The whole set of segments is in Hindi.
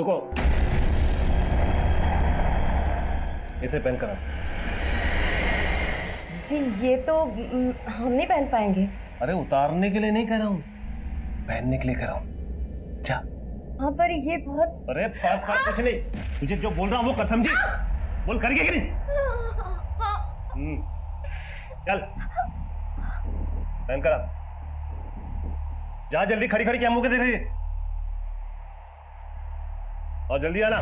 रुको, इसे पहन कर आओ। जी ये तो हम नहीं पहन पाएंगे। अरे उतारने के लिए नहीं कह रहा हूं, पहनने के लिए कह रहा हूं। जा। हाँ पर ये बहुत। अरे बात कुछ नहीं, तुझे जो बोल रहा हूं वो कर, समझी? बोल, करेगी कि नहीं? चल पहन कर आ। जा जल्दी, खड़ी खड़ी क्या मुंह के देख रही है? और जल्दी आना।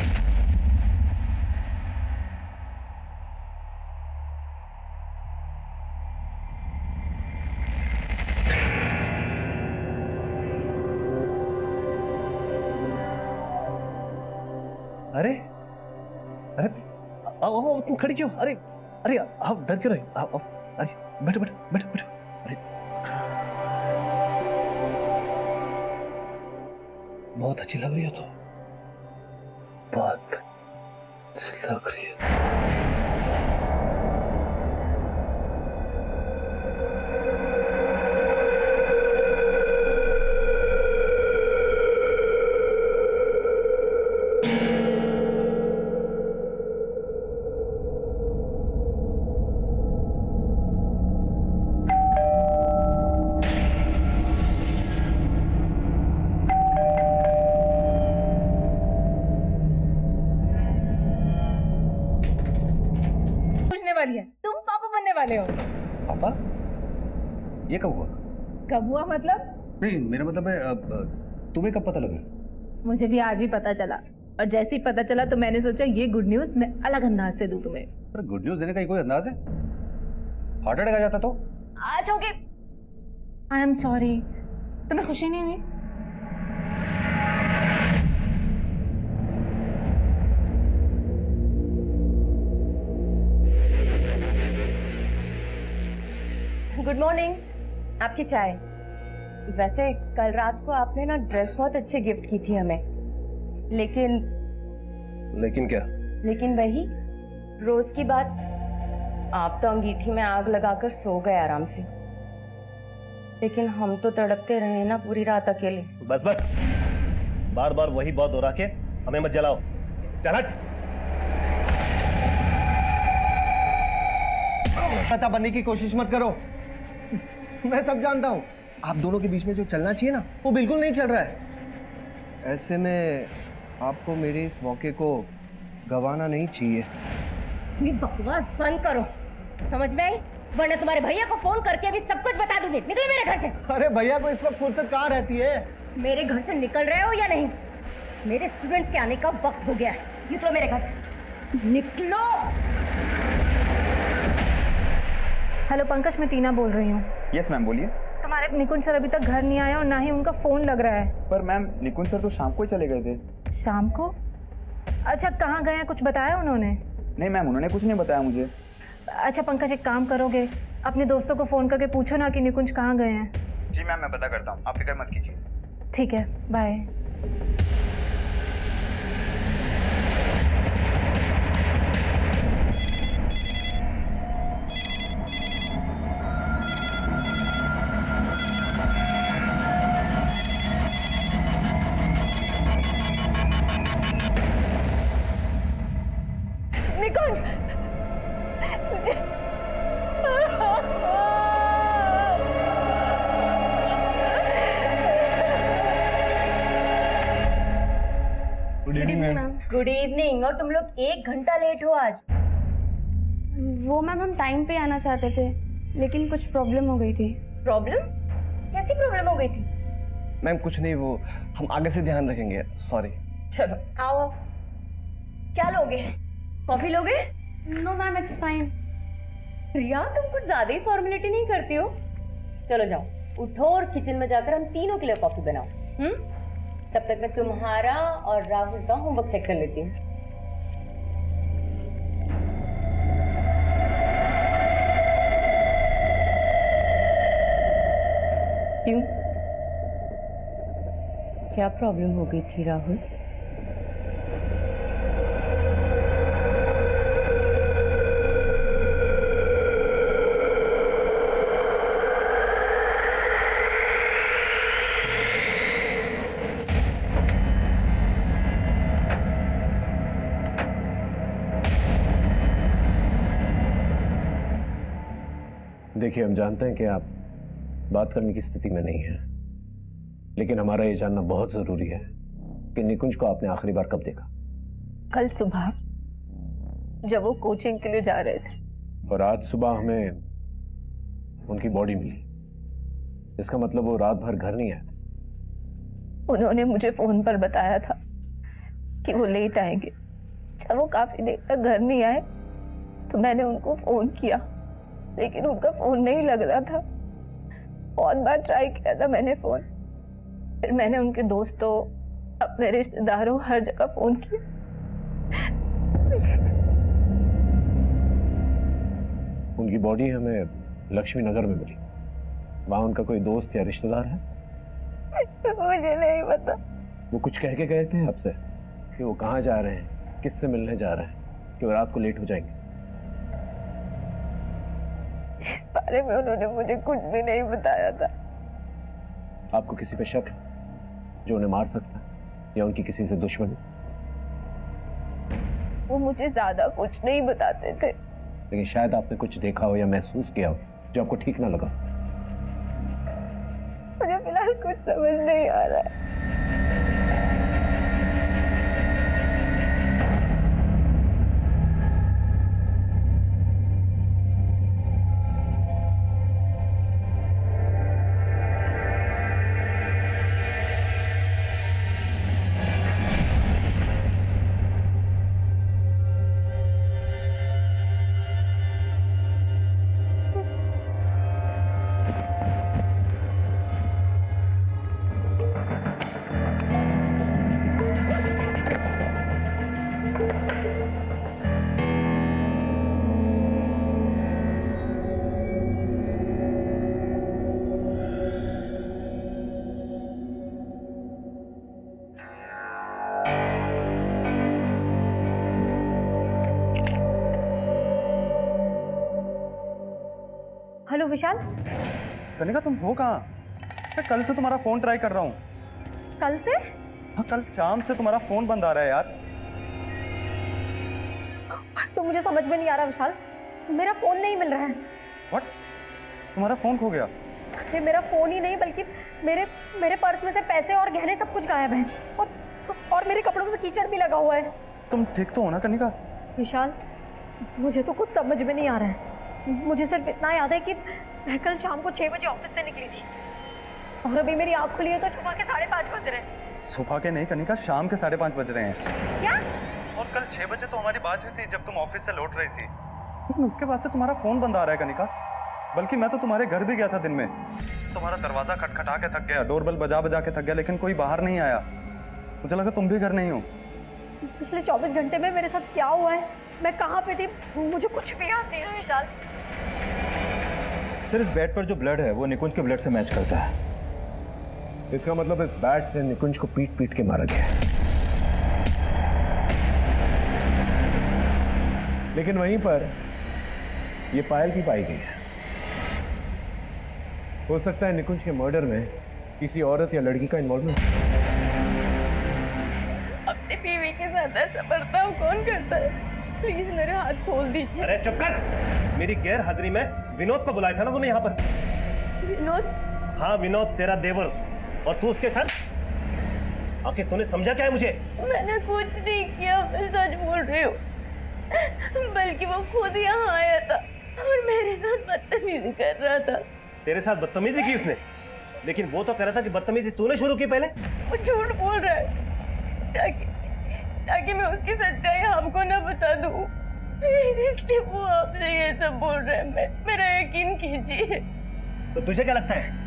अरे अरे आओ आओ, तुम खड़ी क्यों? अरे अरे आप डर क्यों रहे? आओ आज बैठो बैठो बैठो बैठो। अरे बहुत अच्छी लग रही हो तो, बहुत अच्छी लग रही है। वाली है, तुम पापा बनने वाले हो। पापा? ये कब हुआ? कब हुआ मतलब? नहीं, मेरा मतलब है तुम्हें कब पता लगा? मुझे भी आज ही पता चला, और जैसे ही पता चला तो मैंने सोचा ये गुड न्यूज मैं अलग अंदाज से दूं तुम्हें। पर गुड न्यूज देने का कोई अंदाज है? हार्ट अटैक आ जाता तो? आज होगे। आई एम सॉरी, तुम्हें खुशी नहीं हुई? गुड मॉर्निंग, आपकी चाय। वैसे कल रात को आपने ना ड्रेस बहुत अच्छी गिफ्ट की थी हमें, लेकिन क्या? लेकिन वही रोज की बात, आप तो अंगीठी में आग लगाकर सो गए आराम से, लेकिन हम तो तड़पते रहे ना पूरी रात अकेले। बस बस, बार बार वही बात दोहरा के हमें मत जलाओ। चल हट। पता बनने की कोशिश मत करो, मैं सब जानता हूँ। आप दोनों के बीच में जो चलना चाहिए ना, वो बिल्कुल नहीं चल रहा है। ऐसे में आपको मेरे इस मौके को गंवाना नहीं चाहिए। ये बकवास बंद करो, समझ में आई? वरना तुम्हारे भैया को फोन करके अभी सब कुछ बता दूंगी। निकलो मेरे घर से। अरे भैया को इस वक्त फुर्सत कहाँ रहती है? मेरे घर से निकल रहे हो या नहीं? मेरे स्टूडेंट्स के आने का वक्त हो गया है, निकलो मेरे घर से, निकलो। हेलो पंकज, मैं टीना बोल रही हूँ। यस मैम, बोलिए। तुम्हारे निकुंज सर अभी तक घर नहीं आया और ना ही उनका फोन लग रहा है। पर मैम निकुंज सर तो शाम को ही चले गए थे। शाम को? अच्छा, कहाँ गए हैं, कुछ बताया उन्होंने? नहीं मैम, उन्होंने कुछ नहीं बताया मुझे। अच्छा पंकज, एक काम करोगे, अपने दोस्तों को फोन करके पूछो ना कि निकुंज कहाँ गए हैं। जी मैम, मैं पता करता हूँ, आप फिक्र मत कीजिए। ठीक है, bye. Nikunj! Good evening ma'am. Good evening. और तुम लोग 1 घंटा लेट हो आज। वो मैम हम टाइम पे आना चाहते थे, लेकिन कुछ प्रॉब्लम हो गई थी। प्रॉब्लम? कैसी प्रॉब्लम हो गई थी? मैम कुछ नहीं, वो हम आगे से ध्यान रखेंगे। सॉरी। चलो आओ, क्या लोगे? कॉफी लोगे? No ma'am, it's fine. Priya, तुम कुछ ज्यादा ही फॉर्मेलिटी नहीं करती हो। चलो जाओ, उठो और किचन में जाकर हम तीनों के लिए कॉफी बनाओ। तब तक मैं तुम्हारा और राहुल का होमवर्क चेक कर लेती हूँ। क्यों? क्या प्रॉब्लम हो गई थी राहुल? देखिए, हम जानते हैं कि आप बात करने की स्थिति में नहीं है, लेकिन हमारा ये जानना बहुत जरूरी है कि निकुंज को आपने आखिरी बार कब देखा। कल सुबह जब वो कोचिंग के लिए जा रहे थे। और आज सुबह हमें उनकी बॉडी मिली, इसका मतलब वो रात भर घर नहीं आए थे। उन्होंने मुझे फोन पर बताया था कि वो लेट आएंगे। जब वो काफी देर तक घर नहीं आए तो मैंने उनको फोन किया, लेकिन उनका फोन नहीं लग रहा था। बहुत बार ट्राई किया था मैंने फोन, फिर मैंने उनके दोस्तों, अपने रिश्तेदारों, हर जगह फोन किया। उनकी बॉडी हमें लक्ष्मी नगर में मिली। वहां उनका कोई दोस्त या रिश्तेदार है? मुझे नहीं पता। वो कुछ कह के गए थे आपसे कि वो कहाँ जा रहे हैं, किससे मिलने जा रहे हैं, कि वो रात को लेट हो जाएंगे? इस बारे में उन्होंने मुझे कुछ भी नहीं बताया था। आपको किसी पे शक है जो उन्हें मार सकता है या उनकी किसी से दुश्मनी? वो मुझे ज्यादा कुछ नहीं बताते थे। लेकिन शायद आपने कुछ देखा हो या महसूस किया हो जो आपको ठीक ना लगा। मुझे फिलहाल कुछ समझ नहीं आ रहा है। हेलो विशाल। कनिका तुम हो कहाँ? मैं कल से तुम्हारा फोन ट्राई कर रहा हूँ। कल से? हाँ, कल शाम से तुम्हारा फोन बंद आ रहा है यार। तो मुझे समझ में नहीं आ रहा विशाल, मेरा फोन नहीं मिल रहा है। व्हाट? तुम्हारा फोन खो गया? ये मेरा फोन ही नहीं बल्कि मेरे पर्स में से पैसे और गहने सब कुछ गायब हैं, और मेरे कपड़ों में कीचड़ भी लगा हुआ है। तुम ठीक तो हो ना कनिका? विशाल, मुझे तो कुछ समझ में नहीं आ रहा है। मुझे सिर्फ इतना याद है कि मैं कल शाम को 6 बजे ऑफिस से निकली थी, और अभी मेरी आँख खुली है तो सुबह के 5:30 बज रहे हैं। सुबह के नहीं कनिका, शाम के 5:30 बज रहे हैं। क्या? और कल 6 बजे तो हमारी बात हुई थी जब तुम ऑफिस से लौट रही थी, लेकिन उसके बाद से तुम्हारा फोन बंद आ रहा है कनिका। बल्कि मैं तो तुम्हारे घर भी गया था दिन में, तुम्हारा दरवाजा खटखटा के थक गया, डोरबेल बजा बजा के थक गया, लेकिन कोई बाहर नहीं आया। मुझे लगा तुम भी घर नहीं हो। पिछले 24 घंटे में मेरे साथ क्या हुआ है, मैं कहाँ पे थी, मुझे कुछ भी याद नहीं है विशाल। सर, इस बेड पर जो ब्लड है वो निकुंज के ब्लड से मैच करता है। इसका मतलब इस बैट से निकुंज को पीट पीट के मारा गया है। लेकिन वहीं पर ये पायल भी पाई गई है। हो सकता है निकुंज के मर्डर में किसी औरत या लड़की का इन्वॉल्वमेंट। अपनी बीवी के साथ ऐसा बर्ताव कौन करता है? प्लीज मेरे हाथ खोल दीजिए। अरे चुप कर! मेरी गैर हाजिरी में विनोद को बुलाया था ना तूने यहाँ पर? विनोद? हाँ, विनोद तेरा देवर, और तू उसके साथ आखिर तूने समझा क्या है मुझे? मैंने कुछ नहीं किया, मैं सच बोल रही हूँ। बल्कि वो खुद यहाँ आया था और मेरे साथ बदतमीजी कर रहा था। तेरे साथ बदतमीजी की उसने? लेकिन वो तो कह रहा था कि बदतमीजी तूने शुरू की पहले। वो झूठ बोल रहा है ताकि मैं उसकी सच्चाई आपको ना बता दूं, इसलिए वो आपसे ये सब बोल रहे हैं। मेरा यकीन कीजिए। तो तुझे क्या लगता है?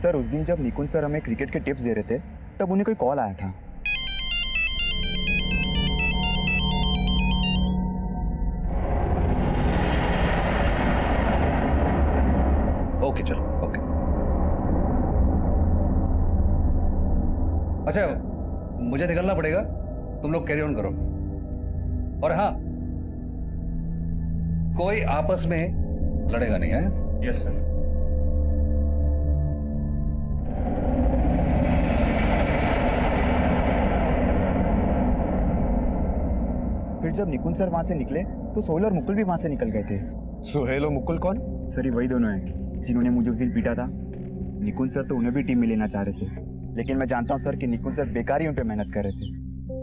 सर, उस दिन जब निकुंज सर हमें क्रिकेट के टिप्स दे रहे थे तब उन्हें कोई कॉल आया था। ओके चलो, ओके। अच्छा, मुझे निकलना पड़ेगा, तुम लोग कैरी ऑन करो। और हाँ, कोई आपस में लड़ेगा नहीं है? Yes sir. फिर जब निकुंज सर वहां से निकले तो सोहेल और मुकुल भी वहां से निकल गए थे। सुहेल और मुकुल कौन? सर ये वही दोनों हैं जिन्होंने मुझे उस दिन पीटा था। निकुंज सर तो उन्हें भी टीम में लेना चाह रहे थे, लेकिन मैं जानता हूँ सर कि निकुंज सर बेकार ही उन पे मेहनत कर रहे थे।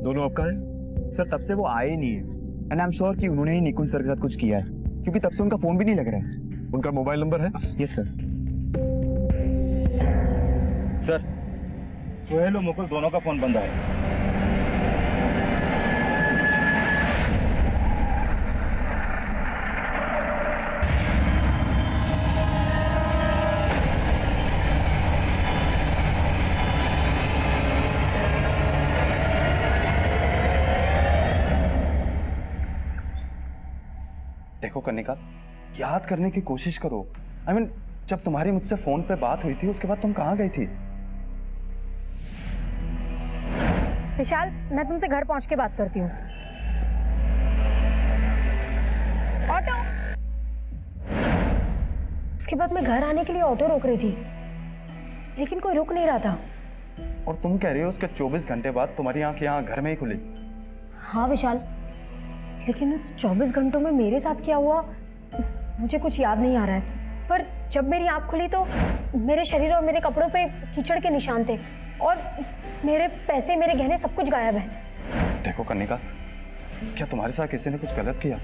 दोनों अब कहाँ हैं? सर तब से वो आए ही नहीं है, एंड आई एम श्योर कि उन्होंने ही निकुंज सर के साथ कुछ किया है, क्योंकि तब से उनका फोन भी नहीं लग रहा है। उनका मोबाइल नंबर है? Yes sir. सर सोहेल और मुकुल दोनों का फोन बंद है। देखो कनिका, याद करने की कोशिश करो। I mean, जब तुम्हारी मुझसे फोन पे बात हुई थी उसके बाद तुम कहाँ गई थी? विशाल, मैं तुमसे घर पहुंच के बात करती हूँ। ऑटो। उसके बाद मैं घर आने के लिए ऑटो रोक रही थी, लेकिन कोई रुक नहीं रहा था। और तुम कह रही हो उसके 24 घंटे बाद तुम्हारी आंख यहाँ घर में ही खुली? हाँ विशाल, लेकिन उस 24 घंटों में मेरे साथ क्या हुआ मुझे कुछ याद नहीं आ रहा है। पर जब मेरी आंख खुली तो मेरे शरीर और मेरे कपड़ों पे कीचड़ के निशान थे, और मेरे पैसे, मेरे गहने, सब कुछ गायब है। देखो कनिका, क्या तुम्हारे साथ किसी ने कुछ गलत किया?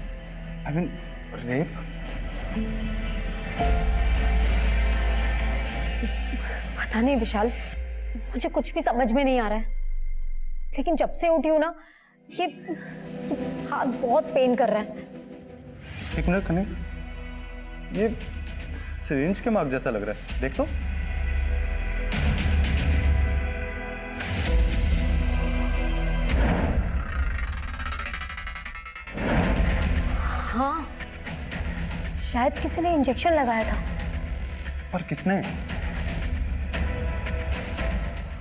I mean, rape? पता नहीं विशाल, मुझे कुछ भी समझ में नहीं आ रहा है। लेकिन जब से उठी हूँ ना, ये हाथ बहुत पेन कर रहा है। एक मिनट कनिका, ये सिरिंज के मार्क जैसा लग रहा है, देख तो। हाँ, शायद किसी ने इंजेक्शन लगाया था। पर किसने?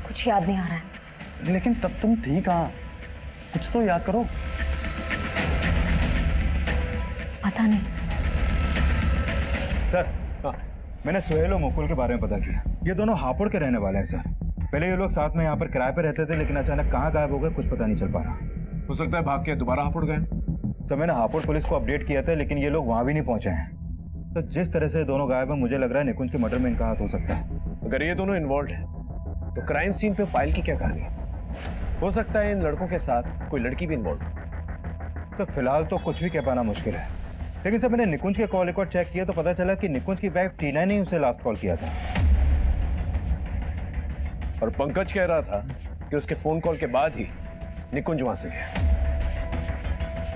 कुछ याद नहीं आ रहा है। लेकिन तब तुम थी कहाँ? कुछ तो याद करो। पता नहीं। सर मैंने सोहेल और मुकुल के बारे में पता किया। ये दोनों हापुड़ के रहने वाले हैं सर। पहले ये लोग साथ में यहाँ पर किराए पे रहते थे, लेकिन अचानक कहाँ गायब हो गए कुछ पता नहीं चल पा रहा। हो सकता है भाग के दोबारा हापुड़ गए। सर मैंने हापुड़ पुलिस को अपडेट किया था, लेकिन ये लोग वहाँ भी नहीं पहुंचे हैं। तो जिस तरह से दोनों गायब हैं, मुझे लग रहा है निकुंज के मर्डर में इनका हाथ हो सकता है। अगर ये दोनों इन्वॉल्व हैं, तो क्राइम सीन पे फाइल की क्या कहानी? हो सकता है इन लड़कों के साथ कोई लड़की भी इन्वॉल्व। तो फिलहाल तो कुछ भी कह पाना मुश्किल है, लेकिन सर मैंने निकुंज के कॉल रिकॉर्ड चेक किया तो पता चला कि निकुंज की वाइफ टीना ने उसे लास्ट कॉल किया था। और पंकज कह रहा था कि उसके फोन कॉल के बाद ही निकुंज वहां से गया।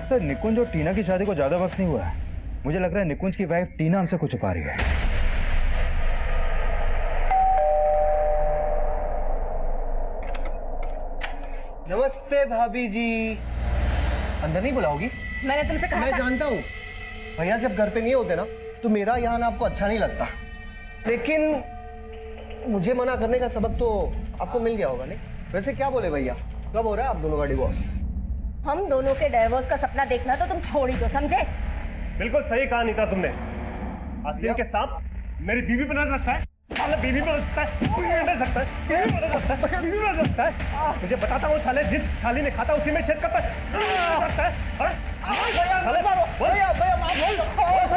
सर निकुंज और टीना की शादी को ज्यादा वक्त नहीं हुआ है। मुझे लग रहा है निकुंज की वाइफ टीना हमसे कुछ छुपा रही है। नमस्ते भाभी जी। अंदर नहीं बुलाओगी? मैंने तुमसे कहा मैं था। जानता हूँ भैया जब घर पे नहीं होते ना तो मेरा यहाँ आना आपको अच्छा नहीं लगता, लेकिन मुझे मना करने का सबक तो आपको मिल गया होगा नहीं? वैसे क्या बोले भैया, कब हो रहा है आप दोनों का डिवोर्स? हम दोनों के डाइवोर्स का सपना देखना तो तुम छोड़ ही दो, समझे? बिल्कुल सही कहा नीता तुमने। आस्तीन के सांप मेरी बीवी पर नजर रखता है, साले बीवी पर रखता है, बीवी पर नजर रखता है, बीवी पर नजर रखता है, बीवी पर नजर रखता है। मुझे बताता हूँ साले, जिस थाली में खाता उसी में छेद करता है।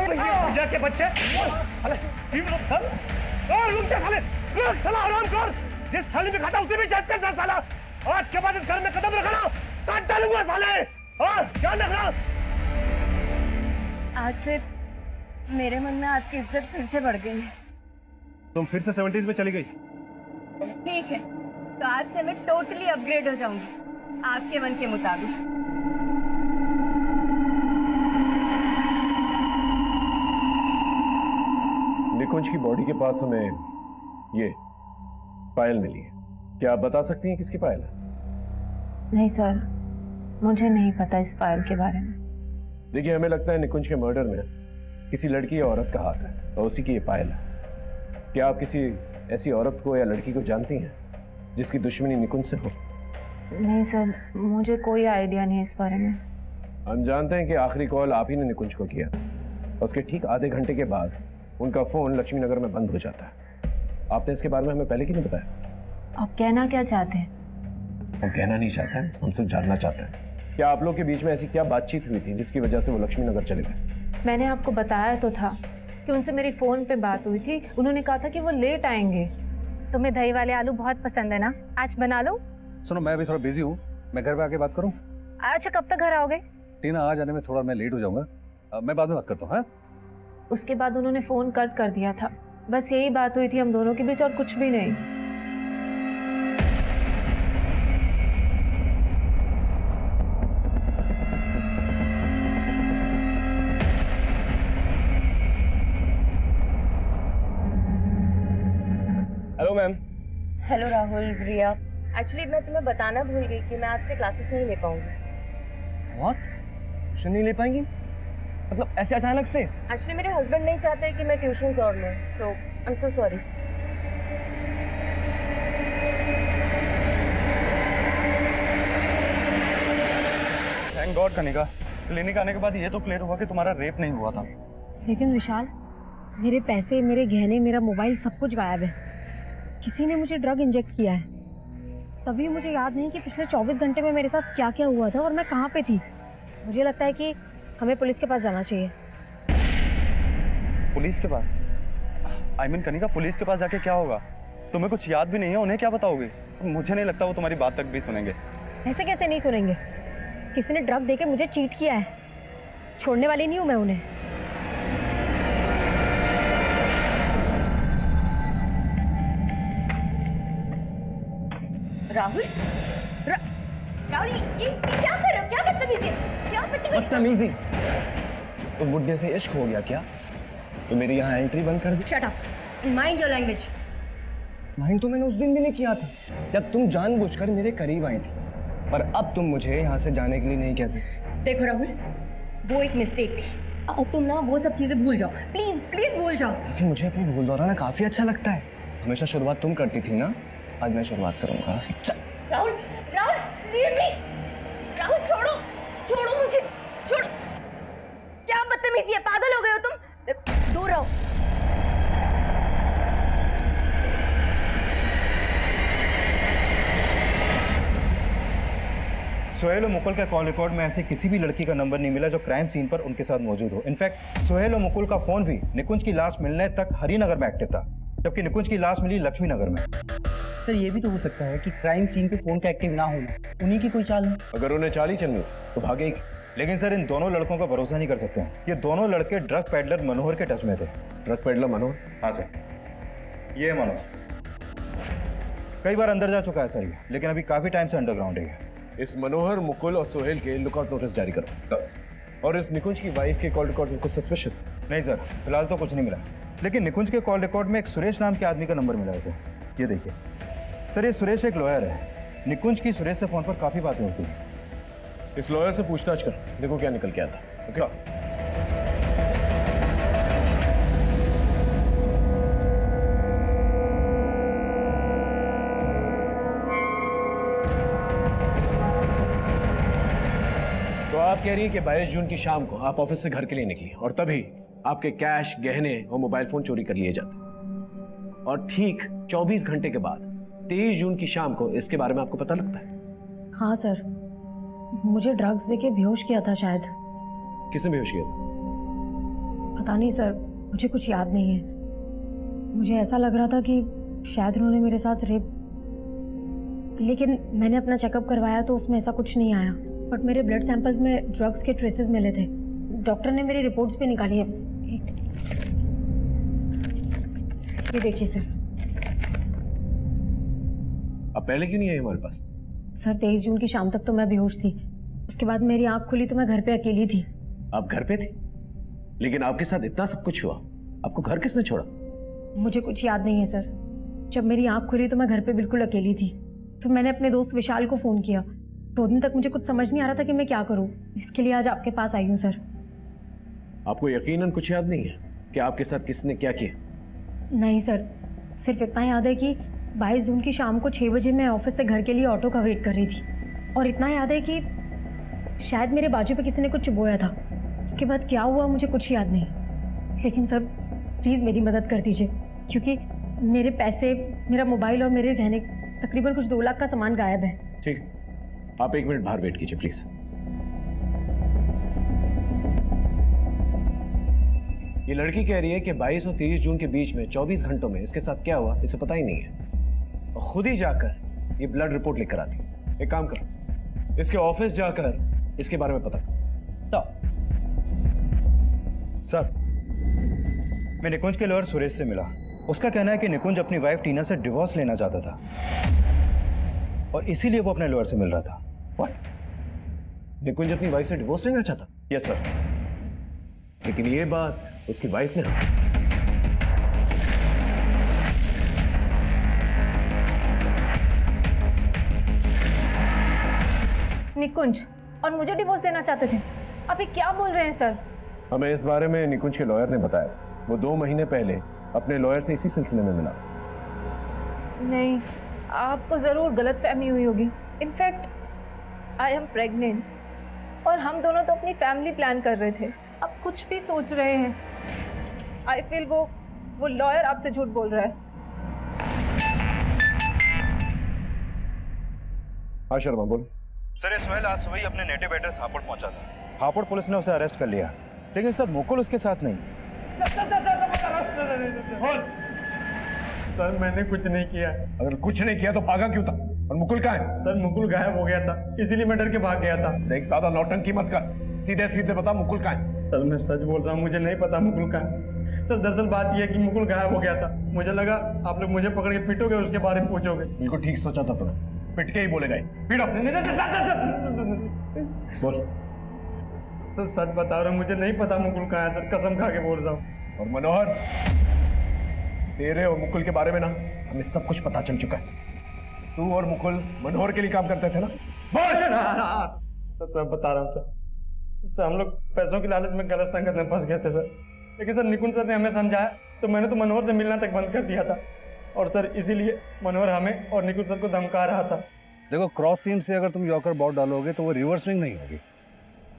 भैया के बच्चे साले बीवी पर रुक जा साले, रुक साला, आराम कर। जिस थाली में खाता उसी में छेद करता साला। आज के बाद इस घर में कदम रखना काट डालूंगा साले। और क्या रखना? आज से मेरे मन में आपकी इज्जत फिर से बढ़ गई है। तुम फिर से 70s में चली गई। ठीक है, तो आज से मैं टोटली अपग्रेड हो जाऊंगी आपके मन के मुताबिक। निकुंज की बॉडी के पास हमें ये पायल मिली है। क्या आप बता सकती हैं किसकी पायल है? नहीं सर, मुझे नहीं पता इस फाइल के बारे में। देखिए, हमें लगता है निकुंज के मर्डर में किसी लड़की या औरत का हाथ है और उसी की ये पायल है। क्या आप किसी ऐसी औरत को या लड़की को जानती हैं जिसकी दुश्मनी निकुंज से हो? नहीं सर, मुझे कोई आइडिया नहीं है इस बारे में। हम जानते हैं कि आखिरी कॉल आप ही ने निकुंज को किया, और उसके ठीक आधे घंटे के बाद उनका फ़ोन लक्ष्मी नगर में बंद हो जाता है। आपने इसके बारे में हमें पहले क्यों नहीं बताया? आप कहना क्या चाहते हैं? हम कहना नहीं चाहते हैं, हम सिर्फ जानना चाहते हैं क्या आप लोग के बीच में ऐसी क्या बातचीत हुई थी जिसकी वजह से वो लक्ष्मी नगर चले गए? मैंने आपको बताया तो था कि उनसे मेरी फ़ोन पे बात हुई थी। उन्होंने कहा था कि वो लेट आएंगे। तुम्हें दही वाले आलू बहुत पसंद है ना, आज बना लो। सुनो, मैं अभी थोड़ा बिजी हूँ, मैं घर पे आके बात करूँ? अच्छा, कब तक घर आओगे? टीना आ जाने में थोड़ा मैं लेट हो जाऊंगा, मैं बाद में बात करता हूँ। हाँ, उसके बाद उन्होंने फ़ोन कट कर दिया था। बस यही बात हुई थी हम दोनों के बीच और कुछ भी नहीं। Hello ma'am. हेलो राहुल, रिया। एक्चुअली मैं तुम्हें बताना भूल गई कि मैं आज से क्लासेस नहीं ले पाऊंगी। व्हाट? ट्यूशन नहीं ले पाएंगी? मतलब ऐसे अचानक से? एक्चुअली मेरे हस्बैंड नहीं चाहते कि मैं ट्यूशंस और लूं, so I am so sorry. Thank god Kanika, clinic आने के बाद ये तो क्लियर हुआ कि तुम्हारा रेप नहीं हुआ था। लेकिन विशाल, मेरे पैसे, मेरे गहने, मेरा मोबाइल सब कुछ गायब है। किसी ने मुझे ड्रग इंजेक्ट किया है। तभी मुझे याद नहीं कि पिछले 24 घंटे में मेरे साथ क्या क्या हुआ था और मैं कहाँ पे थी। मुझे लगता है कि हमें पुलिस के पास जाना चाहिए। पुलिस के पास? आई मीन कनिका, पुलिस के पास जाके क्या होगा? तुम्हें कुछ याद भी नहीं है, उन्हें क्या बताओगे? मुझे नहीं लगता वो तुम्हारी बात तक भी सुनेंगे। ऐसे कैसे नहीं सुनेंगे? किसी ने ड्रग देके मुझे चीट किया है, छोड़ने वाली नहीं हूँ मैं उन्हें। राहुल, राहुल, ये क्या कर रहे हो? क्या बदतमीजी? क्या बदतमीजी? बदतमीजी? उस बुड्ढे से इश्क हो गया क्या? तो मेरी यहाँ एंट्री बंद कर दी। Shut up, mind your language. Mind तो मैंने उस दिन भी नहीं किया था जब तुम जानबूझकर मेरे करीब आई थी, पर अब तुम मुझे यहाँ से जाने के लिए नहीं कह सकते। देखो राहुल, वो एक मिस्टेक थी और तुम ना वो सब चीजें भूल जाओ, प्लीज प्लीज भूल जाओ। लेकिन मुझे अपनी भूल दोहराना काफी अच्छा लगता है। हमेशा शुरुआत तुम करती थी ना, आज मैं शुरुआत करूंगा। Rahul, Rahul, leave me. राहुल, छोड़ो, छोड़ो मुझे, छोड़ो। क्या बदतमीजी है, पागल हो गए हो तुम? देखो, दूर रहो। सोहेल और मुकुल का कॉल रिकॉर्ड में ऐसे किसी भी लड़की का नंबर नहीं मिला जो क्राइम सीन पर उनके साथ मौजूद हो। इनफैक्ट सोहेल और मुकुल का फोन भी निकुंज की लाश मिलने तक हरिनगर में एक्टिव था, जबकि निकुंज की लाश मिली लक्ष्मी नगर में। सर, ये भी तो हो सकता है कि क्राइम सीन पे फोन का एक्टिव ना होना उन्हीं की कोई चाल है। अगर उन्हें चाल ही चलनी तो भागे ही। लेकिन सर, इन दोनों लड़कों का भरोसा नहीं कर सकते हैं। ये दोनों लड़के ड्रग पेडलर मनोहर के टच में थे। ड्रग पेडलर मनोहर? हाँ सर, ये है मनोहर। कई बार अंदर जा चुका है सर ये, लेकिन अभी काफी टाइम से अंडरग्राउंड है। इस मनोहर, मुकुल और सोहेल के लुकआउट नोटिस जारी करो। और इस निकुंज की वाइफ के कॉल रिकॉर्ड कुछ सस्पिशियस? नहीं सर, फिलहाल तो कुछ नहीं मिला, लेकिन निकुंज के कॉल रिकॉर्ड में एक सुरेश नाम के आदमी का नंबर मिला है सर। ये देखिए सर, ये सुरेश एक लॉयर है। निकुंज की सुरेश से फोन पर काफी बातें होती हैं। इस लॉयर से पूछताछ कर, देखो क्या निकल के आता है। सर, तो आप कह रही है कि 22 जून की शाम को आप ऑफिस से घर के लिए निकली और तभी आपके कैश, गहने और मोबाइल फोन चोरी कर लिए जाते, और ठीक 24 घंटे के बाद 23 जून की शाम को इसके बारे में आपको पता लगता है? हाँ सर, मुझे ड्रग्स देके बेहोश किया था शायद। किसने बेहोश किया था? पता नहीं सर, मुझे कुछ याद नहीं है। मुझे ऐसा लग रहा था कि शायद उन्होंने मेरे साथ रेप, लेकिन मैंने अपना चेकअप करवाया तो उसमें ऐसा कुछ नहीं आया। बट मेरे ब्लड सैंपल्स में ड्रग्स के ट्रेसेस मिले थे। डॉक्टर ने मेरी रिपोर्ट्स भी निकाली है। ये देखिए सर। अब पहले क्यों नहीं आई हमारे पास? सर, 23 जून की शाम तक तो मैं बेहोश थी। उसके बाद मेरी आंख खुली तो मैं घर पे अकेली थी। आप घर पे थी, लेकिन आपके साथ इतना सब कुछ हुआ, आपको घर किसने छोड़ा? मुझे कुछ याद नहीं है सर। जब मेरी आंख खुली तो मैं घर पे बिल्कुल अकेली थी। फिर मैंने अपने दोस्त विशाल को फ़ोन किया। 2 दिन तक मुझे कुछ समझ नहीं आ रहा था कि मैं क्या करूं। इसके लिए आज आपके पास आई हूं सर। आपको यकीनन कुछ याद नहीं है कि आपके साथ किसने क्या किया? नहीं सर, सिर्फ इतना याद है कि 22 जून की शाम को 6 बजे मैं ऑफिस से घर के लिए ऑटो का वेट कर रही थी, और इतना याद है कि शायद मेरे बाजू पे किसी ने कुछ चुभोया था। उसके बाद क्या हुआ मुझे कुछ याद नहीं। लेकिन सर प्लीज़ मेरी मदद कर दीजिए, क्योंकि मेरे पैसे, मेरा मोबाइल और मेरे गहने, तकरीबन कुछ 2 लाख का सामान गायब है। ठीक, आप 1 मिनट बाहर वेट कीजिए प्लीज। ये लड़की कह रही है कि 22 और 23 जून के बीच में 24 घंटों में इसके साथ क्या हुआ इसे पता ही नहीं है, और खुद ही जाकर ये ब्लड रिपोर्ट लेकर आती। एक काम करो, इसके ऑफिस जाकर इसके बारे में पता करो। सर, मैं निकुंज के लॉयर सुरेश से मिला। उसका कहना है कि निकुंज अपनी वाइफ टीना से डिवोर्स लेना चाहता था और इसीलिए वो अपने लॉयर से मिल रहा था। What? निकुंज अपनी वाइफ से डिवोर्स लेना चाहता? Yes sir. लेकिन ये बात उसकी वाइफ ने निकुंज और मुझे डिवोर्स देना चाहते थे। आप ये क्या बोल रहे हैं सर? हमें इस बारे में निकुंज के लॉयर ने बताया। वो 2 महीने पहले अपने लॉयर से इसी सिलसिले में मिला। नहीं, आपको जरूर गलतफहमी हुई होगी। इनफैक्ट आई एम प्रेग्नेंट और हम दोनों तो अपनी फैमिली प्लान कर रहे थे। आप कुछ भी सोच रहे हैं। आई फील वो लॉयर आपसे झूठ बोल रहा है। हाँ शर्मा बोल। सर, ये सोहेल आज सुबह ही अपने नेटिव एड्रेस हापुड़ पहुंचा था। हापुड़ पुलिस ने उसे अरेस्ट कर लिया, लेकिन सर मुकुल उसके साथ नहीं। सर मैंने कुछ नहीं किया। अगर कुछ नहीं किया तो भागा क्यों था? और मुकुल कहाँ है? सर मुकुल गायब हो गया था, इसीलिए मैं डर के भाग गया था। देख, ज्यादा नौटंकी मत कर, सीधे सीधे बता मुकुल कहाँ है? सर मैं सच बोल रहा हूँ, मुझे नहीं पता मुकुल कहाँ है। सर दरअसल बात यह है कि मुकुल गायब हो गया था। मुझे लगा आप लोग मुझे पकड़ के पीटोगे, उसके बारे में पूछोगे। बिल्कुल ठीक सोचा था तूने, पिट के ही बोले गए। पीटो। बोल। सर सच बता रहा हूँ, मुझे नहीं पता मुकुल कहाँ है। सर कसम खा के बोल रहा हूँ। और मनोहर, तेरे और मुकुल के बारे में ना हमें सब कुछ पता चल चुका है। तू और मुकुल मनोहर के लिए काम करते थे ना? बोल। सर बता रहा हूँ सर, हम लोग पैसों की लालच में गलत संगत में फंस गए थे सर। लेकिन सर निकुंज सर ने हमें समझाया तो मैंने तो मनोहर से मिलना तक बंद कर दिया था। और सर इसीलिए मनोहर हमें और निकुंज सर को धमका रहा था। देखो, क्रॉस सीम से अगर तुम यॉर्कर बॉल डालोगे तो वो रिवर्स स्विंग नहीं होगी,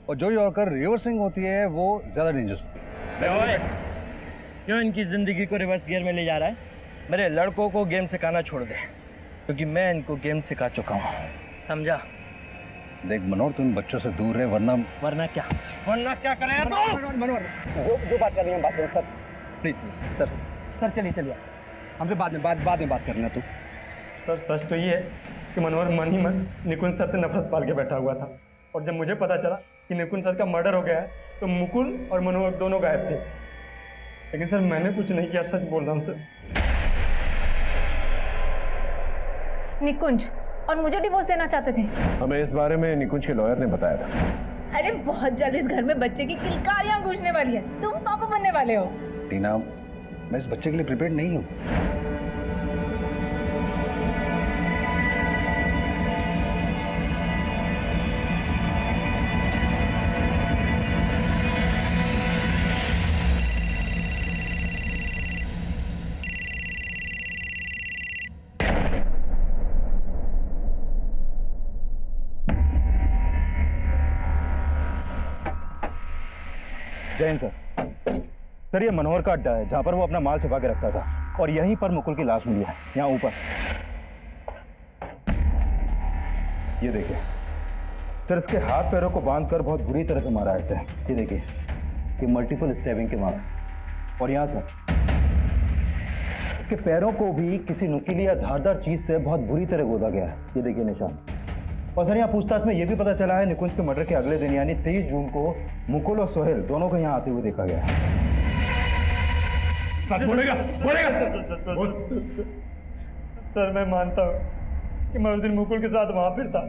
और जो यॉर्कर रिवर्स स्विंग होती है वो ज़्यादा डेंजरस होती है। क्यों इनकी ज़िंदगी को रिवर्स गियर में ले जा रहा है? मेरे लड़कों को गेम सिखाना छोड़ दे, क्योंकि मैं इनको गेम सिखा चुका हूँ, समझा? देख मनोहर, तुम बच्चों से दूर रहे, वरना क्या करेगा तो? मनोहर, जो बात कर रही हैं बात करें सर, प्लीज सर चलिए हमसे बाद में बात करना। तू सर सच तो ये है कि मनोहर मन ही मन निकुंज सर से नफरत पाल के बैठा हुआ था। और जब मुझे पता चला कि निकुंज सर का मर्डर हो गया है तो मुकुल और मनोहर दोनों गायब थे। लेकिन सर मैंने कुछ नहीं किया, सच बोल रहा हूँ सर। निकुंज और मुझे डिवोर्स देना चाहते थे। हमें इस बारे में निकुंज के लॉयर ने बताया था। अरे बहुत जल्द इस घर में बच्चे की किलकारियां गूंजने वाली है। तुम पापा बनने वाले हो। टीना, मैं इस बच्चे के लिए प्रिपेयर्ड नहीं हूँ। जय हिंद सर, ये मनोहर का अड्डा है जहाँ पर वो अपना माल छुपा के रखता था, और यहीं पर मुकुल की लाश मिली है, यहाँ ऊपर। ये देखिए सर, इसके हाथ पैरों को बांधकर बहुत बुरी तरह से मारा है इसे। ये देखिए, ये मल्टीपल स्टैबिंग के मार्क। और यहाँ सर, इसके पैरों को भी किसी नुकीली या धारदार चीज से बहुत बुरी तरह गोदा गया है। ये देखिए निशान। और सर यहाँ पूछताछ में यह भी पता चला है निकुंज के मर्डर के अगले दिन यानी 23 जून को मुकुल और सोहेल दोनों को यहाँ आते हुए देखा गया है। सच बोलेगा? सर मैं मानता हूँ कि मैं उस दिन मुकुल के साथ वहां पर था,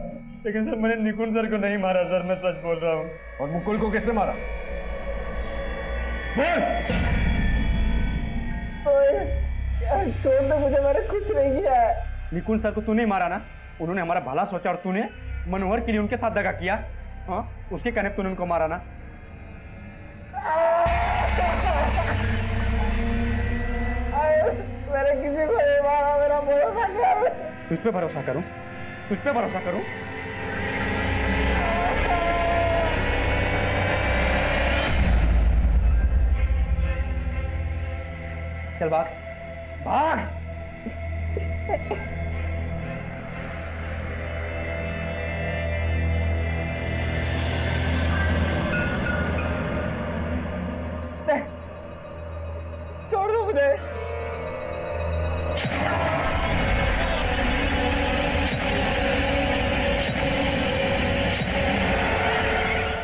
लेकिन सर मैंने निकुंज सर को नहीं मारा। सर मैं सच बोल रहा हूँ। और मुकुल को किसने मारा? तो मुझे मैंने कुछ नहीं किया है। निकुंज सर को तूने मारा ना? उन्होंने हमारा भला सोचा और तूने मनोहर के लिए उनके साथ दगा किया। हाँ, उसके कहने पे तूने उनको मारा ना? मैंने किसी को नहीं मारा, मेरा भरोसा कर। तुझ पे भरोसा करूं? तुझ पे भरोसा करूं? चल भाग भाग। छोड़ दो मुझे।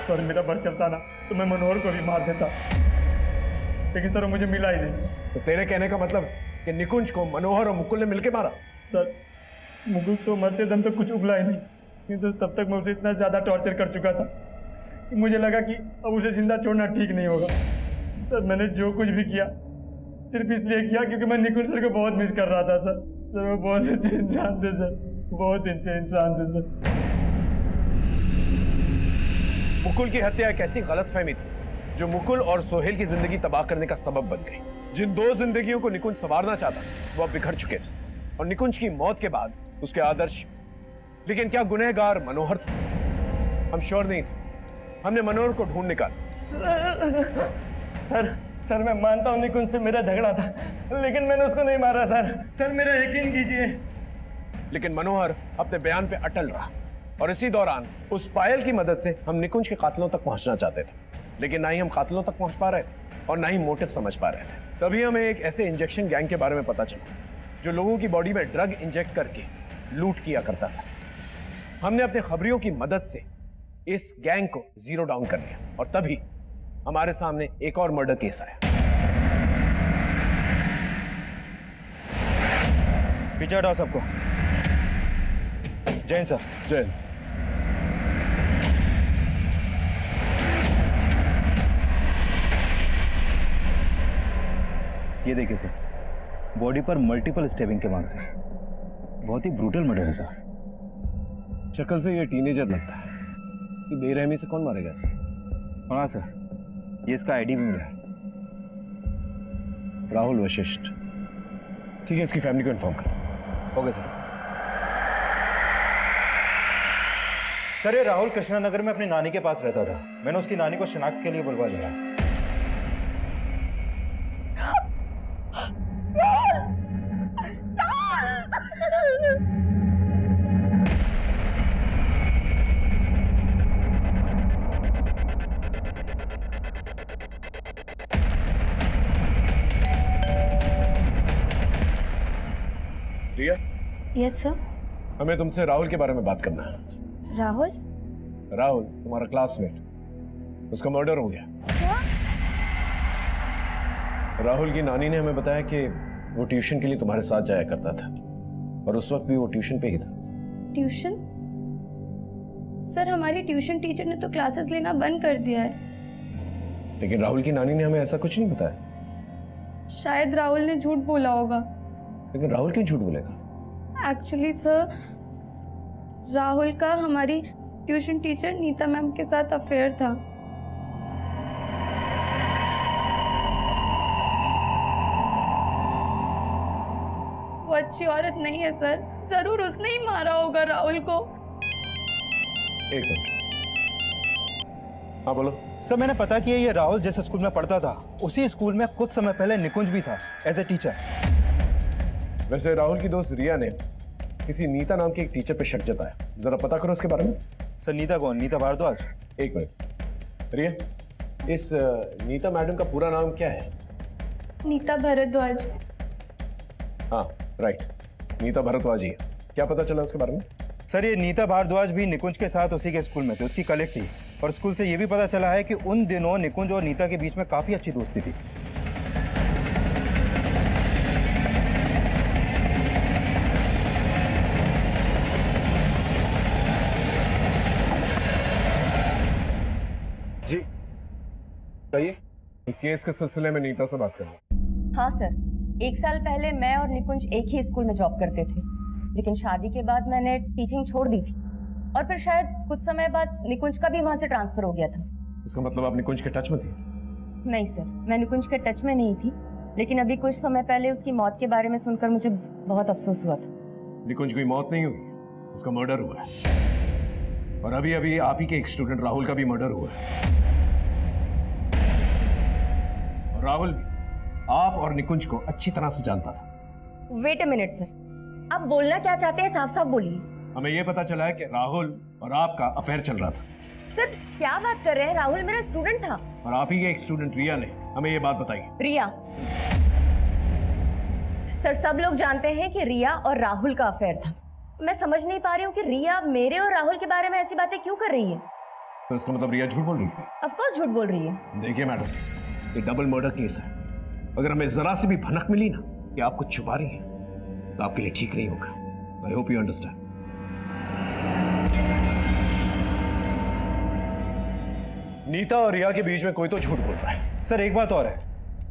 सर मेरा बस चलता ना तो मैं मनोहर को भी मार देता, लेकिन सर मुझे मिला ही नहीं। तो तेरे कहने का मतलब कि निकुंज को मनोहर और मुकुल ने मिलकर मारा? सर मुकुल तो मरते दम तक कुछ उगला ही नहीं, किंतु तब तक मैं उसे इतना ज़्यादा टॉर्चर कर चुका था कि मुझे लगा कि अब उसे जिंदा छोड़ना ठीक नहीं होगा। सर मैंने जो कुछ भी किया सिर्फ इसलिए किया क्योंकि मैं निकुंज सर को बहुत मिस कर रहा था। सर वो बहुत अच्छे इंसान थे सर, बहुत अच्छे इंसान थे सर। मुकुल की हत्या एक ऐसी गलतफहमी थी जो मुकुल और सोहेल की जिंदगी तबाह करने का सबब बन गई। जिन दो जिंदगियों को निकुंज संवारना चाहता वो अब बिखर चुके थे और निकुंज की मौत के बाद उसके आदर्श। लेकिन क्या गुनहगार मनोहर था? हम श्योर नहीं थे। हमने मनोहर को ढूंढ निकाला। सर मैं मानता हूँ निकुंज से मेरा झगड़ा था, लेकिन मैंने उसको नहीं मारा सर मेरा यकीन कीजिए। लेकिन मनोहर अपने बयान पे अटल रहा और इसी दौरान उस पायल की मदद से हम निकुंज के कातिलों तक पहुंचना चाहते थे, लेकिन ना ही हम कातिलों तक पहुंच पा रहे थे और ना ही मोटिव समझ पा रहे थे। तभी हमें एक ऐसे इंजेक्शन गैंग के बारे में पता चला जो लोगों की बॉडी में ड्रग इंजेक्ट करके लूट किया करता था। हमने अपने खबरियों की मदद से इस गैंग को जीरो डाउन कर लिया और तभी हमारे सामने एक और मर्डर केस आया। पीछे हटाओ सबको। जैन सर। जैन। ये देखिए सर, बॉडी पर मल्टीपल स्टेबिंग के मार्क्स हैं। बहुत ही ब्रूटल मर्डर है सर। शक्ल से ये टीनेजर लगता है कि बेरहमी से कौन मारेगा इसे? हाँ सर, ये इसका आईडी भी मिला है। राहुल वशिष्ठ। ठीक है, इसकी फैमिली को इन्फॉर्म कर। Okay sir. सर ये राहुल कृष्णानगर में अपनी नानी के पास रहता था। मैंने उसकी नानी को शिनाख्त के लिए बुलवा लिया। रिया? Yes sir. हमें तुमसे राहुल के बारे में बात करना है। राहुल? राहुल तुम्हारा क्लासमेट, उसका मर्डर हो गया। राहुल की नानी ने हमें बताया कि वो ट्यूशन के लिए तुम्हारे साथ जाया करता था और उस वक्त भी वो ट्यूशन पे ही था। ट्यूशन? सर हमारी ट्यूशन टीचर ने तो क्लासेस लेना बंद कर दिया है। लेकिन राहुल की नानी ने हमें ऐसा कुछ नहीं बताया। शायद राहुल ने झूठ बोला होगा। लेकिन राहुल क्यों झूठ बोलेगा? एक्चुअली सर, राहुल का हमारी ट्यूशन टीचर नीता मैम के साथ अफेयर था। वो अच्छी औरत नहीं है सर, जरूर उसने ही मारा होगा राहुल को। एक मिनट। हाँ बोलो। सर मैंने पता किया ये राहुल जिस स्कूल में पढ़ता था उसी स्कूल में कुछ समय पहले निकुंज भी था एज ए टीचर। वैसे राहुल की दोस्त रिया ने किसी नीता नाम के एक टीचर पे शक जताया, जरा पता करो उसके बारे में। सर नीता कौन? नीता भारद्वाज? एक मिनट। रिया, इस नीता मैडम का पूरा नाम क्या है? नीता भारद्वाज। हाँ राइट, नीता भारद्वाज ही है। क्या पता चला उसके बारे में? सर ये नीता भारद्वाज भी निकुंज के साथ उसी के स्कूल में थे, उसकी कलीग थी। और स्कूल से ये भी पता चला है कि उन दिनों निकुंज और नीता के बीच में काफी अच्छी दोस्ती थी। जी बताइए, केस के सिलसिले में नीता से बात करना। हाँ सर, 1 साल पहले मैं और निकुंज एक ही स्कूल में जॉब करते थे, लेकिन शादी के बाद मैंने टीचिंग छोड़ दी थी और फिर शायद कुछ समय बाद निकुंज का भी वहां से ट्रांसफर हो गया था। इसका मतलब आप निकुंज के टच में थी? नहीं सर, मैं निकुंज के टच में नहीं थी, लेकिन अभी कुछ समय पहले उसकी मौत के बारे में सुनकर मुझे बहुत अफसोस हुआ था। निकुंज की मौत नहीं हुई, उसका मर्डर हुआ है। और अभी अभी आप ही के एक स्टूडेंट राहुल का भी मर्डर हुआ है। और राहुल भी आप और निकुंज को अच्छी तरह से जानता था। वेट अ मिनट सर, आप बोलना क्या चाहते हैं साफ साफ बोलिए। हमें यह पता चला है कि राहुल और आपका अफेयर चल रहा था। सर क्या बात कर रहे हैं, राहुल मेरा स्टूडेंट था। और आप ही के एक स्टूडेंट रिया ने हमें ये बात बताई। रिया? सर सब लोग जानते हैं कि रिया और राहुल का अफेयर था। मैं समझ नहीं पा रही हूँ कि रिया मेरे और राहुल के बारे में ऐसी बातें क्यों कर रही है। तो इसका मतलब रिया झूठ बोल रही है? ऑफ कोर्स झूठ बोल रही है। देखिए मैडम, ये डबल मर्डर केस है। अगर हमें जरा सी भी भनक मिली ना कि आप कुछ छुपा रही हैं तो आपके लिए ठीक नहीं होगा। I hope you understand. Nita और रिया के बीच में कोई तो झूठ बोल रहा है। सर एक बात और है,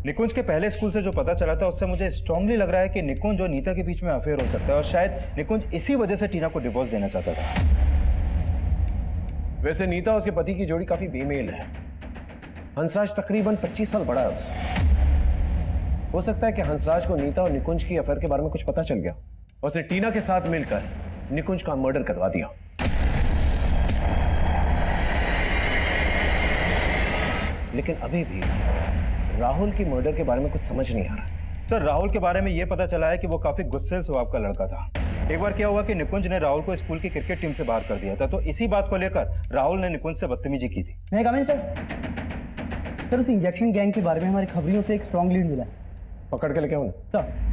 निकुंज के पहले स्कूल से जो पता चला था उससे मुझे स्ट्रांगली लग रहा है कि निकुंज और नीता के बीच में अफेयर हो सकता है और शायद निकुंज इसी वजह से टीना को डिवोर्स देना चाहता था। वैसे नीता और उसके पति की जोड़ी काफी बेमेल है। हंसराज तकरीबन 25 साल बड़ा है उससे। हो सकता है कि हंसराज को नीता और निकुंज की अफेयर के बारे में कुछ पता चल गया और उसने टीना के साथ मिलकर निकुंज का मर्डर करवा दिया। लेकिन अभी भी राहुल की मर्डर के बारे में कुछ समझ नहीं आ रहा। सर राहुल के बारे में यह पता चला है कि वो काफी गुस्सेल स्वभाव का लड़का था। एक बार क्या हुआ कि निकुंज ने राहुल को स्कूल की क्रिकेट टीम से बाहर कर दिया था, तो इसी बात को लेकर राहुल ने निकुंज से बदतमीजी की थी। मैं कमेंट सर उस इंजेक्शन गैंग के बारे में हमारी खबरियों से एक स्ट्रॉन्ग लीड मिला है। पकड़ के लेके आओ ना। सर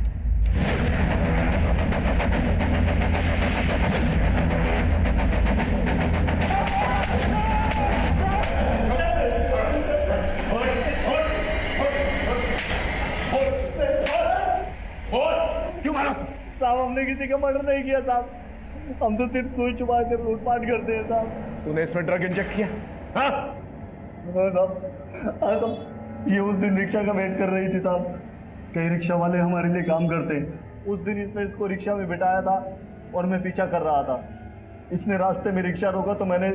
क्यों मारा? साहब हमने किसी का मर्डर नहीं किया साहब, हम तो सिर्फ सुई चुबा कर लूटपाट करते हैं साहब। तूने इसमें ड्रग इंजेक्ट किया? हाँ साहब, ये उस दिन रिक्शा का वेट कर रही थी साहब। कई रिक्शा वाले हमारे लिए काम करते हैं। उस दिन इसने इसको रिक्शा में बिठाया था और मैं पीछा कर रहा था। इसने रास्ते में रिक्शा रोका तो मैंने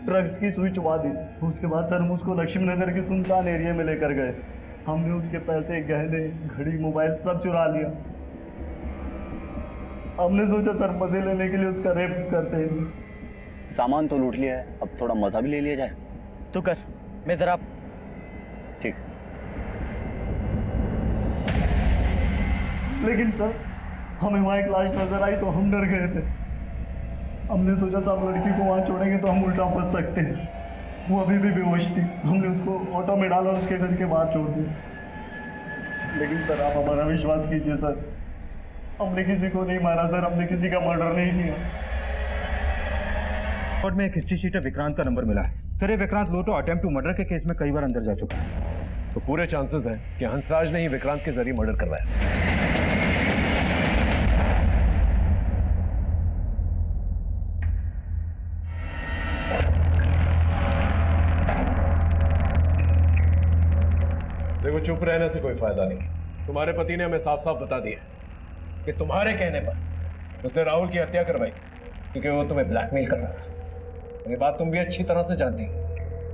ड्रग्स की सुई चुबा दी। उसके बाद सर हम उसको लक्ष्मी नगर के सुनसान एरिया में लेकर गए। हमने उसके पैसे, गहने, घड़ी, मोबाइल सब चुरा लिया। हमने सोचा सर मजे लेने के लिए उसका रेप करते हैं। सामान तो लूट लिया है, अब थोड़ा मजा भी ले लिया जाए। तू कर, मैं जरा। ठीक। लेकिन सर हमें वहाँ एक लाश नजर आई तो हम डर गए थे। हमने सोचा था अब लड़की को वहाँ छोड़ेंगे तो हम उल्टा फंस सकते हैं। वो अभी भी बेहोश थी। हमने उसको ऑटो में डाला और उसके घर के बाहर छोड़ दिया। लेकिन सर आप हमारा विश्वास कीजिए सर, हमने किसी को नहीं मारा सर, हमने किसी का मर्डर नहीं किया। कोर्ट में एक हिस्ट्री शीट है, विक्रांत का नंबर मिला है। सर ये विक्रांत लोटो अटेम्प्ट टू मर्डर के केस में कई बार अंदर जा चुका है। तो पूरे चांसेस हैं कि हंसराज ने ही विक्रांत के जरिए मर्डर करवाया। देखो चुप रहने से कोई फायदा नहीं। तुम्हारे पति ने हमें साफ साफ बता दिया कि तुम्हारे कहने पर उसने राहुल की हत्या करवाई क्योंकि वो तुम्हें ब्लैकमेल कर रहा था। ये बात तुम भी अच्छी तरह से जानती हो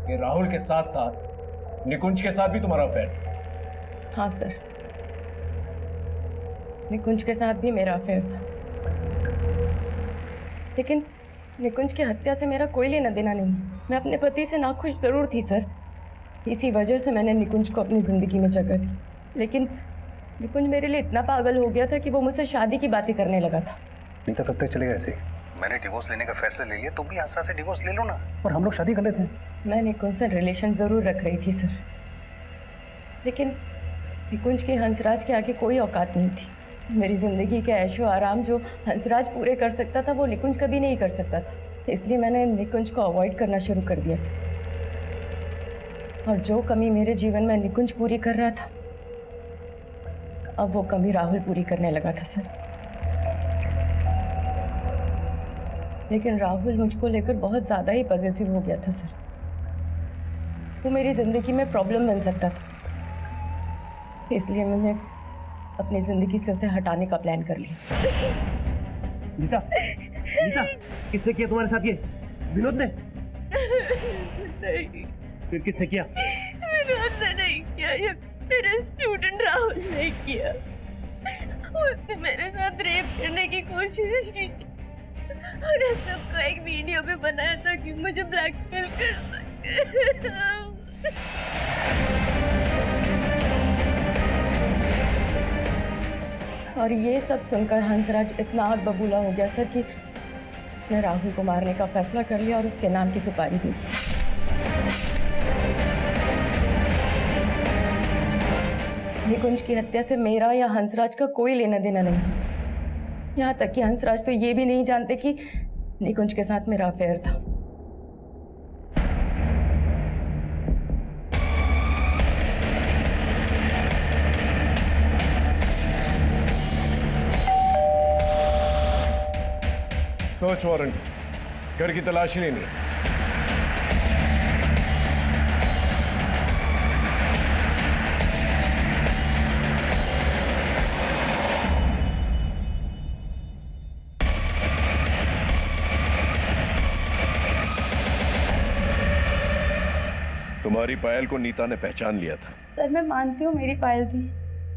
कि राहुल के साथ साथ निकुंज के साथ भी तुम्हारा अफेयर। हाँ सर, निकुंज के साथ भी मेरा अफेयर था। लेकिन निकुंज की हत्या से मेरा कोई लेना देना नहीं। मैं अपने पति से नाखुश जरूर थी सर, इसी वजह से मैंने निकुंज को अपनी ज़िंदगी में जगह दी। लेकिन निकुंज मेरे लिए इतना पागल हो गया था कि वो मुझसे शादी की बातें करने लगा था। नीता कब तक चलेगा ऐसे? मैंने डिवोर्स लेने का फैसला ले लिया, तुम भी आशा से डिवोर्स ले लो ना। और हम लोग शादी कर लेते हैं। मैं निकुंज से रिलेशन ज़रूर रख रही थी सर, लेकिन निकुंज की हंसराज के आगे कोई औकात नहीं थी। मेरी ज़िंदगी के ऐशो आराम जो हंसराज पूरे कर सकता था वो निकुंज कभी नहीं कर सकता था। इसलिए मैंने निकुंज को अवॉइड करना शुरू कर दिया सर। और जो कमी मेरे जीवन में निकुंज पूरी कर रहा था, अब वो कमी राहुल पूरी करने लगा था सर। लेकिन राहुल मुझको लेकर बहुत ज़्यादा ही पॉजिटिव हो गया था सर। वो मेरी ज़िंदगी में प्रॉब्लम बन सकता था, इसलिए मैंने अपनी ज़िंदगी से उसे हटाने का प्लान कर लिया। नीता, नीता, किसने किया तुम्हारे साथ ये? विनोद ने? नहीं। फिर किसने किया? विनोद ने नहीं किया, ये मेरे स्टूडेंट राहुल ने किया। उसने मेरे साथ रेप करने की कोशिश की और इस सबको एक वीडियो पे बनाया था कि मुझे ब्लैकमेल कर सके। और ये सब सुनकर हंसराज इतना आग बबूला हो गया सर कि उसने राहुल को मारने का फैसला कर लिया और उसके नाम की सुपारी दी। निकुंज की हत्या से मेरा या हंसराज का कोई लेना देना नहीं। यहाँ तक कि हंसराज तो ये भी नहीं जानते कि निकुंज के साथ मेरा अफेयर था। सर्च वारंट, घर की तलाशी लेनी है। तुम्हारी पायल को नीता ने पहचान लिया था। सर मैं मानती हूँ मेरी पायल थी,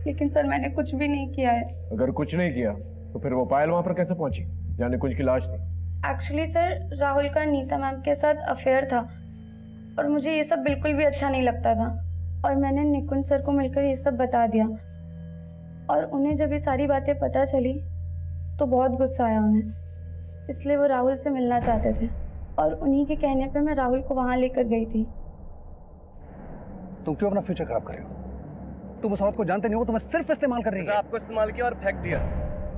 लेकिन सर मैंने कुछ भी नहीं किया है। अगर कुछ नहीं किया तो फिर वो पायल वहां पर कैसे पहुंची जहाँ निकुंज की लाश थी? एक्चुअली सर राहुल का नीता मैम के साथ अफेयर था और मुझे ये सब बिल्कुल भी अच्छा नहीं लगता था और मैंने निकुंज सर को मिलकर ये सब बता दिया और उन्हें जब ये सारी बातें पता चली तो बहुत गुस्सा आया उन्हें, इसलिए वो राहुल से मिलना चाहते थे और उन्हीं के कहने पे मैं राहुल को वहाँ लेकर गई थी। तुम क्यों अपना फ्यूचर खराब कर रहे हो? तुम उस औरत को जानते नहीं हो, तुम्हें सिर्फ इस्तेमाल कर रही है। आपको इस्तेमाल किया और फेंक दिया,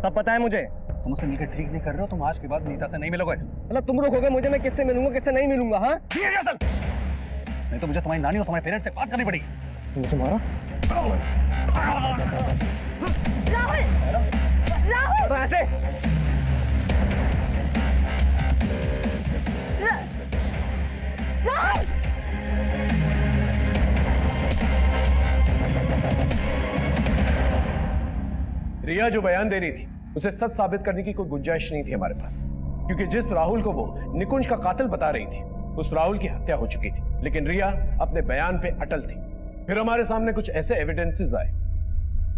तब पता है मुझे। तुम उससे मिलकर ठीक नहीं कर रहे हो, तुम आज के बाद नीता से नहीं मिलोगे। मतलब तुम रोकोगे मुझे, मैं किससे मिलूंगा किससे नहीं मिलूंगा? हाँ नहीं तो मुझे तुम्हारी नानी और तुम्हारे पेरेंट्स से बात करनी पड़ेगी। तुम्हारा राहुल ऐसे राहुल रिया जो बयान दे रही थी उसे सच साबित करने की कोई गुंजाइश नहीं थी हमारे पास, क्योंकि जिस राहुल को वो निकुंज का कातिल बता रही थी उस राहुल की हत्या हो चुकी थी, लेकिन रिया अपने बयान पे अटल थी। फिर हमारे सामने कुछ ऐसे एविडेंसेस आए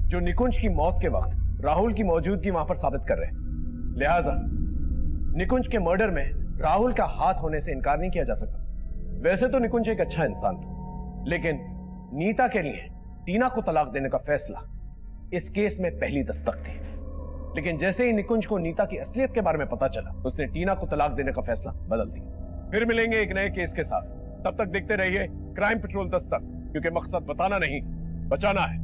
जो निकुंज की मौत के वक्त राहुल की मौजूदगी वहां पर साबित कर रहे हैं। लिहाजा निकुंज के मर्डर में राहुल का हाथ होने से इनकार नहीं किया जा सकता। वैसे तो निकुंज एक अच्छा इंसान था, लेकिन नीता के लिए टीना को तलाक देने का फैसला इस केस में पहली दस्तक थी। लेकिन जैसे ही निकुंज को नीता की असलियत के बारे में पता चला, उसने टीना को तलाक देने का फैसला बदल दिया। फिर मिलेंगे एक नए केस के साथ, तब तक देखते रहिए क्राइम पेट्रोल दस्तक, क्योंकि मकसद बताना नहीं बचाना है।